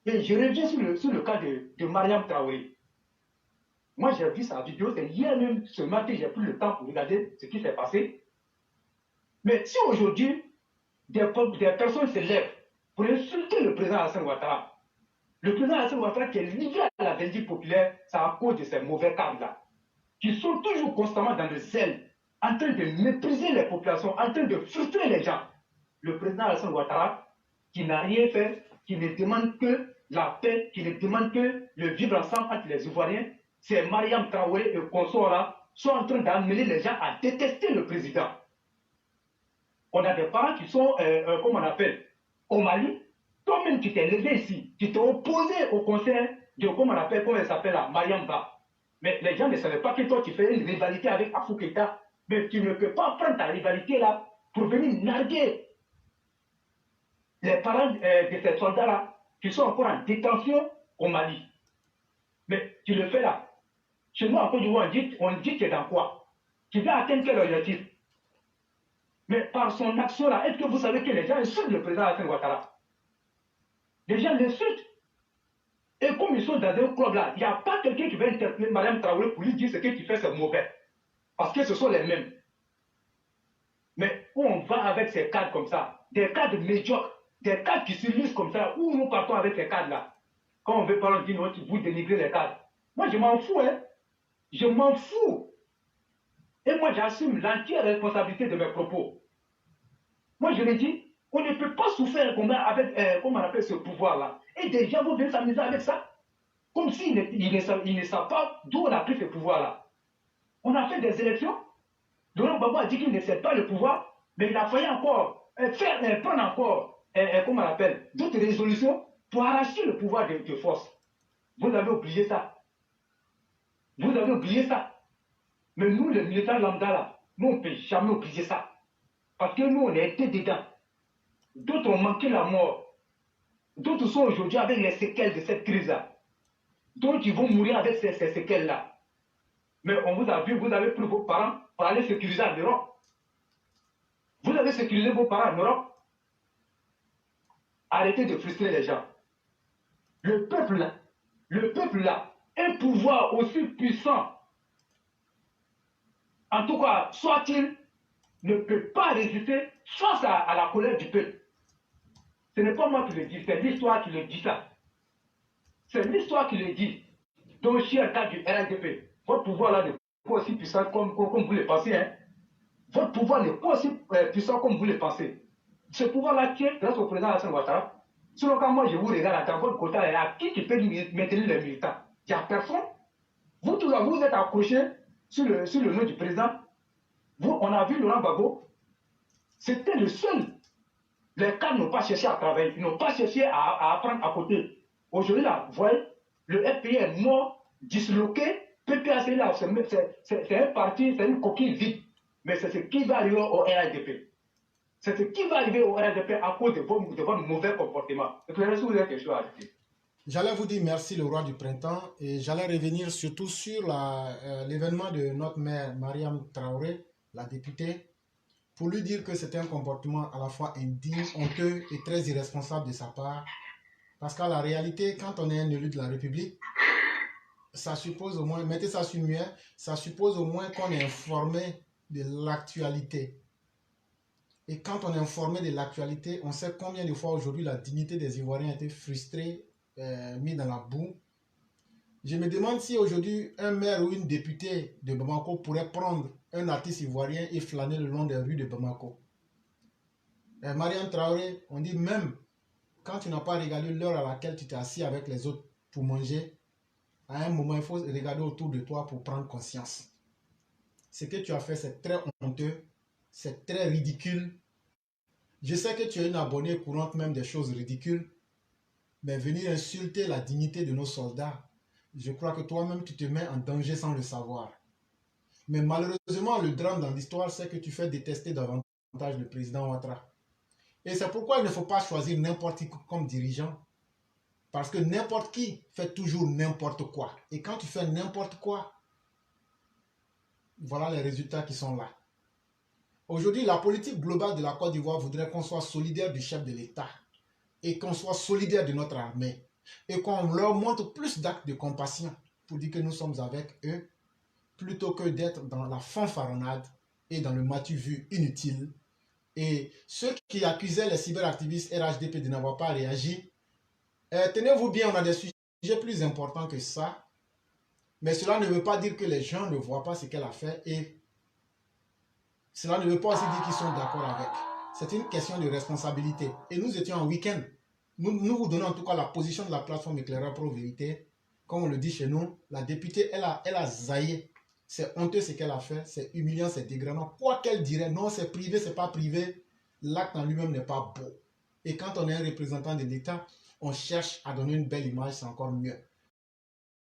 Et je reviens sur le cas de Mariam Traoré. Moi, j'ai vu sa vidéo, c'est hier même, ce matin, j'ai pris le temps pour regarder ce qui s'est passé. Mais si aujourd'hui, des personnes se lèvent pour insulter le président Hassan Ouattara, le président Hassan Ouattara qui est livré à la vendue populaire, c'est à cause de ces mauvais cadres-là, qui sont toujours constamment dans le zèle, en train de mépriser les populations, en train de frustrer les gens. Le président Hassan Ouattara, qui n'a rien fait, qui ne demande que la paix, qui ne demande que le vivre ensemble entre les Ivoiriens, c'est Mariam Traoré et consorts là, sont en train d'amener les gens à détester le président. On a des parents qui sont, comment on appelle, au Mali. Toi-même, tu t'es levé ici, tu t'es opposé au conseil de, comment on appelle, comment elle s'appelle là, Mariam Ba. Mais les gens ne savaient pas que toi, tu fais une rivalité avec Afou Keïta. Mais tu ne peux pas prendre ta rivalité là pour venir narguer les parents de ces soldats-là qui sont encore en détention au Mali. Mais tu le fais là. Chez nous, en Côte d'Ivoire, on dit que tu es dans quoi? Tu vas atteindre quel objectif? Mais par son action là, est-ce que vous savez que les gens insultent le président Hassan Ouattara? Les gens l'insultent. Et comme ils sont dans un club là, il n'y a pas quelqu'un qui va interpeller Mme Traoré pour lui dire ce que tu fais, c'est mauvais. Parce que ce sont les mêmes. Mais où on va avec ces cadres comme ça, des cadres médiocres, des cadres qui se lisent comme ça, où nous partons avec ces cadres-là? Quand on veut parler, on dit non, vous dénigrez les cadres. Moi, je m'en fous, hein. Je m'en fous. Et moi, j'assume l'entière responsabilité de mes propos. Moi, je l'ai dit, on ne peut pas souffrir avec, comment on appelle ce pouvoir-là. Et des gens vont venir s'amuser avec ça. Comme s'ils ne savent pas d'où on a pris ce pouvoir-là. On a fait des élections. Laurent Gbagbo a dit qu'il ne cède pas le pouvoir, mais il a failli encore prendre encore, comment on appelle, d'autres résolutions pour arracher le pouvoir de force. Vous avez oublié ça. Vous avez oublié ça. Mais nous, les militants lambda, là, nous, on ne peut jamais oublier ça. Parce que nous, on a été dedans. D'autres ont manqué la mort. D'autres sont aujourd'hui avec les séquelles de cette crise-là. D'autres, ils vont mourir avec ces séquelles-là. Mais on vous a vu, vous avez pris vos parents pour aller sécuriser en Europe. Vous avez sécurisé vos parents en Europe. Arrêtez de frustrer les gens. Le peuple là, un pouvoir aussi puissant, en tout cas, soit-il, ne peut pas résister face à la colère du peuple. Ce n'est pas moi qui le dis, c'est l'histoire qui le dit ça. C'est l'histoire qui le dit. Donc, cher cas du RNDP, votre pouvoir là n'est pas aussi puissant comme vous le pensez. Hein? Votre pouvoir n'est pas aussi puissant comme vous le pensez. Ce pouvoir-là tient grâce au président Hassan Ouattara. Sinon, quand moi je vous regarde dans votre côté, à qui peut maintenir les militants? Il n'y a personne. Vous tous là, vous êtes accrochés sur le nom du président. On a vu Laurent Gbagbo. C'était le seul. Les cadres n'ont pas cherché à travailler. Ils n'ont pas cherché à apprendre à côté. Aujourd'hui, là, vous voyez, le FPI est mort, disloqué. PPAC, là, c'est un parti, c'est une coquille vide. Mais c'est ce qui va arriver au RNDP. C'est ce qui va arriver au RNDP à cause de votre mauvais comportement. Et puis, est-ce que vous avez quelque chose à ajouter? J'allais vous dire merci le roi du printemps et j'allais revenir surtout sur l'événement de notre mère Mariam Traoré, la députée, pour lui dire que c'était un comportement à la fois indigne, honteux et très irresponsable de sa part. Parce qu'à la réalité, quand on est un élu de la République, ça suppose au moins, mettez ça sur muet, ça suppose au moins qu'on est informé de l'actualité. Et quand on est informé de l'actualité, on sait combien de fois aujourd'hui la dignité des Ivoiriens a été frustrée, mis dans la boue. Je me demande si aujourd'hui un maire ou une députée de Bamako pourrait prendre un artiste ivoirien et flâner le long des rues de Bamako. Mariam Traoré, on dit même quand tu n'as pas regardé l'heure à laquelle tu t'es assis avec les autres pour manger, à un moment il faut regarder autour de toi pour prendre conscience. Ce que tu as fait, c'est très honteux, c'est très ridicule. Je sais que tu es une abonnée courante même des choses ridicules, mais venir insulter la dignité de nos soldats, je crois que toi-même tu te mets en danger sans le savoir. Mais malheureusement, le drame dans l'histoire, c'est que tu fais détester davantage le président Ouattara. Et c'est pourquoi il ne faut pas choisir n'importe qui comme dirigeant. Parce que n'importe qui fait toujours n'importe quoi. Et quand tu fais n'importe quoi, voilà les résultats qui sont là. Aujourd'hui, la politique globale de la Côte d'Ivoire voudrait qu'on soit solidaire du chef de l'État et qu'on soit solidaire de notre armée. et qu'on leur montre plus d'actes de compassion pour dire que nous sommes avec eux, plutôt que d'être dans la fanfaronnade et dans le matu-vu inutile. Et ceux qui accusaient les cyberactivistes RHDP de n'avoir pas réagi, tenez-vous bien, on a des sujets plus importants que ça. Mais cela ne veut pas dire que les gens ne voient pas ce qu'elle a fait et cela ne veut pas aussi dire qu'ils sont d'accord avec. C'est une question de responsabilité. Et nous étions en week-end. Nous vous donnons en tout cas la position de la plateforme Éclaireur Pro Vérité. Comme on le dit chez nous, la députée, elle a zaillé. C'est honteux ce qu'elle a fait, c'est humiliant, c'est dégradant. Quoi qu'elle dirait, non, c'est privé, c'est pas privé. L'acte en lui-même n'est pas beau. Et quand on est un représentant de l'État, on cherche à donner une belle image, c'est encore mieux.